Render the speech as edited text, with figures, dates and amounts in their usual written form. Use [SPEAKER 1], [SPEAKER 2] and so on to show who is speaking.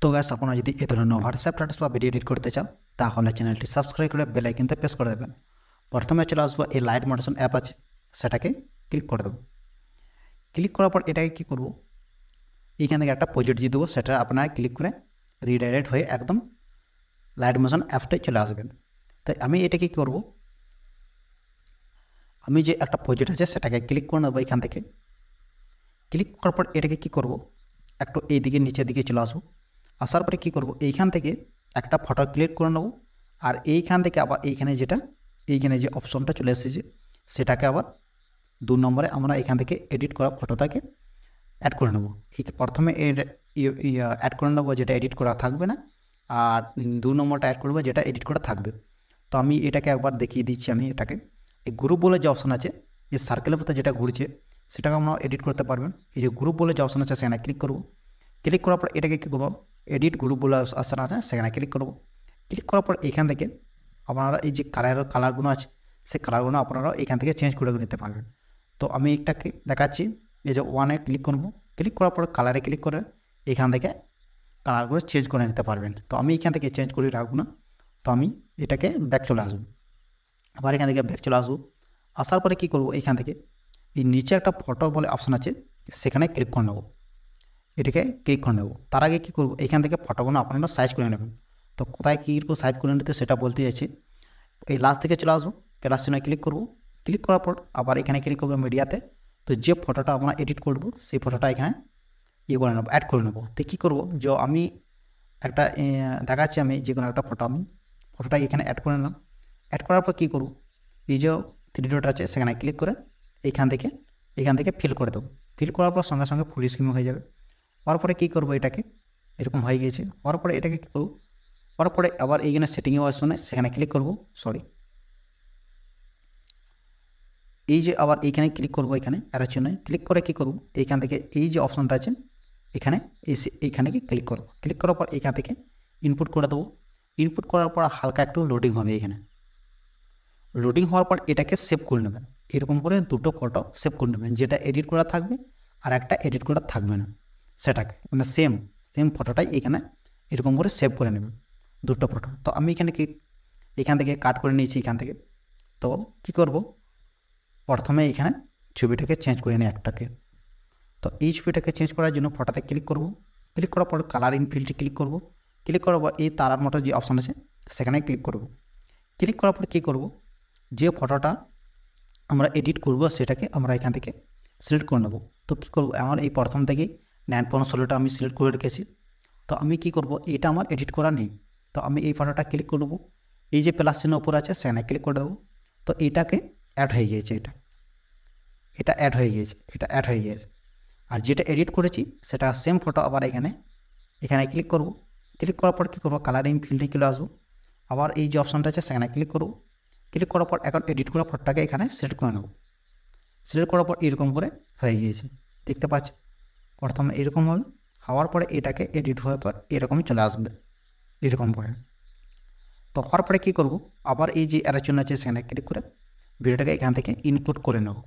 [SPEAKER 1] তো গাইস আপনারা যদি এই ধরনের হোয়াটসঅ্যাপ স্ট্যাটাস বা ভিডিও এডিট করতে চাও তাহলে চ্যানেলটি সাবস্ক্রাইব করে বেল আইকনটা প্রেস করে দেবেন। প্রথমে চলে আসবো এই লাইট মোশন অ্যাপ আছে সেটাকে ক্লিক করে দেবো। ক্লিক করার পর এটাকে কী করবো, এইখান থেকে একটা প্রজেক্ট দিয়ে দেবো, সেটা আপনারা ক্লিক করে রিডাইরেক্ট হয়ে একদম লাইট মোশন অ্যাপটাই চলে আসবেন। তাই আমি এটা কী করবো, আমি যে একটা প্রজেক্ট আছে সেটাকে ক্লিক করে নেবো। এখান থেকে ক্লিক করার পর এটাকে কী করবো, একটু এইদিকে নিচের দিকে চলে আসবো। আসার পরে কী করবো, এইখান থেকে একটা ফটো ক্লিক করে নেবো। আর এইখান থেকে আবার এইখানে যে অপশনটা চলে এসেছে সেটাকে আবার 2 নম্বরে আমরা এখান থেকে এডিট করা ফটোটাকে অ্যাড করে নেবো। এই প্রথমে অ্যাড করে নেবো যেটা এডিট করা থাকবে না, আর 2 নম্বরটা অ্যাড করবো যেটা এডিট করা থাকবে। তো আমি এটাকে একবার দেখিয়ে দিচ্ছি। আমি এটাকে এই গ্রুপ বলে যে অপশন আছে, এই সার্কেলের মতো যেটা ঘুরছে সেটাকে আমরা এডিট করতে পারবেন। এই যে গ্রুপ বলে যে অপশন আছে সেখানে ক্লিক করবো। ক্লিক করার পর এটাকে কী করবো, এডিট গ্রুপ বলে অপশন আছে সেখানে ক্লিক করবো। ক্লিক করার পর এখান থেকে আপনারা এই যে কালারগুলো আছে সেই কালারগুলো আপনারা এখান থেকে চেঞ্জ করে নিতে পারবেন। তো আমি এটাকে দেখাচ্ছি, এই যে 1-এ ক্লিক করবো। ক্লিক করার পর কালারে ক্লিক করে এখান থেকে কালারগুলো চেঞ্জ করে নিতে পারবেন। তো আমি এখান থেকে চেঞ্জ করে রাখবো না, তো আমি এটাকে ব্যাক চলে আসবো। আবার এখান থেকে ব্যাক চলে আসবো। আসার পরে কী করবো, এইখান থেকে এই নিচে একটা ফটো বলে অপশান আছে সেখানে ক্লিক করে নেবো। এটাকে ক্লিক করে নেবো। তার আগে কী করবো, এইখান থেকে ফটোগুলো আপনারা সাইজ করে নেবেন। তো কোথায় কীরকম সাইজ করে নিতে সেটা বলতে চাইছি। এই লাস্ট থেকে চলে আসবো, প্লাস চিহ্নে ক্লিক করবো। ক্লিক করার পর আবার এখানে ক্লিক করবো মিডিয়াতে। তো যে ফটোটা আমরা এডিট করবো সেই ফটোটা এখানে করে নেবো, অ্যাড করে নেবো। তো কী করবো, যে আমি একটা দেখাচ্ছি, আমি যে কোনো একটা ফটোটা এখানে অ্যাড করে নিলাম। অ্যাড করার পর কী করবো, এই যে 3 ডট আছে সেখানে ক্লিক করে এখান থেকে ফিল করে দেবো। ফিল করার পর সঙ্গে সঙ্গে ফুল স্ক্রিন হয়ে যাবে। হওয়ার পরে কী করবো, এটাকে এরকম হয়ে গিয়েছে। হওয়ার পরে এটাকে কী করবো, হওয়ার পরে আবার এইখানে সেটিংয়ে অপশনে সেখানে ক্লিক করবো। এই যে আবার এইখানে ক্লিক করবো, এখানে অ্যারো চিহ্নে ক্লিক করে কী করবো, এইখান থেকে এই যে অপশনটা আছে এইখানে ক্লিক করবো। ক্লিক করার পর এখান থেকে ইনপুট করে দেবো। ইনপুট করার পর হালকা একটু লোডিং হবে। এখানে লোডিং হওয়ার পর এটাকে সেভ করে নেবেন। এরকম করে 2টো ফটো সেভ করে নেবেন, যেটা এডিট করা থাকবে আর একটা এডিট করা থাকবে না, সেটাকে মানে সেম ফটোটাই এখানে এরকম করে সেভ করে নেবেন 2টো ফটো। তো আমি এখান থেকে কাট করে নিয়েছি এখান থেকে। তো কী করব, প্রথমে এখানে ছবিটাকে চেঞ্জ করে নিই একটাকে। তো এই ছবিটাকে চেঞ্জ করার জন্য ফটোতে ক্লিক করব। ক্লিক করার পর কালার ইনফিল্ডে ক্লিক করব। ক্লিক করার পর এই তারার মতো যে অপশান আছে সেখানে ক্লিক করব। ক্লিক করার পর কী করব, যে ফটোটা আমরা এডিট করব সেটাকে আমরা এখান থেকে সিলেক্ট করে নেব। তো কী করব, আমার এই প্রথম থেকেই 9:16টা আমি সিলেক্ট করে রেখেছি। তো আমি কী করব, এটা আমার এডিট করা নেই। তো আমি এই ফটোটা ক্লিক করব, এই যে প্লাস চিহ্ন উপর আছে সেখানে ক্লিক করে দেবো। তো এটাকে অ্যাড হয়ে গিয়েছে, এটা অ্যাড হয়ে গিয়েছে। আর যেটা এডিট করেছি সেটা সেম ফটো আবার এখানে ক্লিক করব। ক্লিক করার পর কী করবো, কালারিং ফিল্ডে চলে আসবো। আবার এই যে অপশানটা আছে সেখানে ক্লিক করব। ক্লিক করার পর এখন এডিট করা ফটোটাকে এখানে সিলেক্ট করে নেব। সিলেক্ট করার পর এরকম করে হয়ে গিয়েছে, দেখতে পাচ্ছি। প্রথমে এরকম হবে, হওয়ার পরে এটাকে এডিট হওয়ার পর এরকমই চলে আসবে, এরকম করে। তো হওয়ার পরে কী করব, আবার এই যে অ্যারো চিহ্ন আছে সেখানে ক্লিক করে ভিডিওটাকে এখান থেকে ইনপুট করে নেব।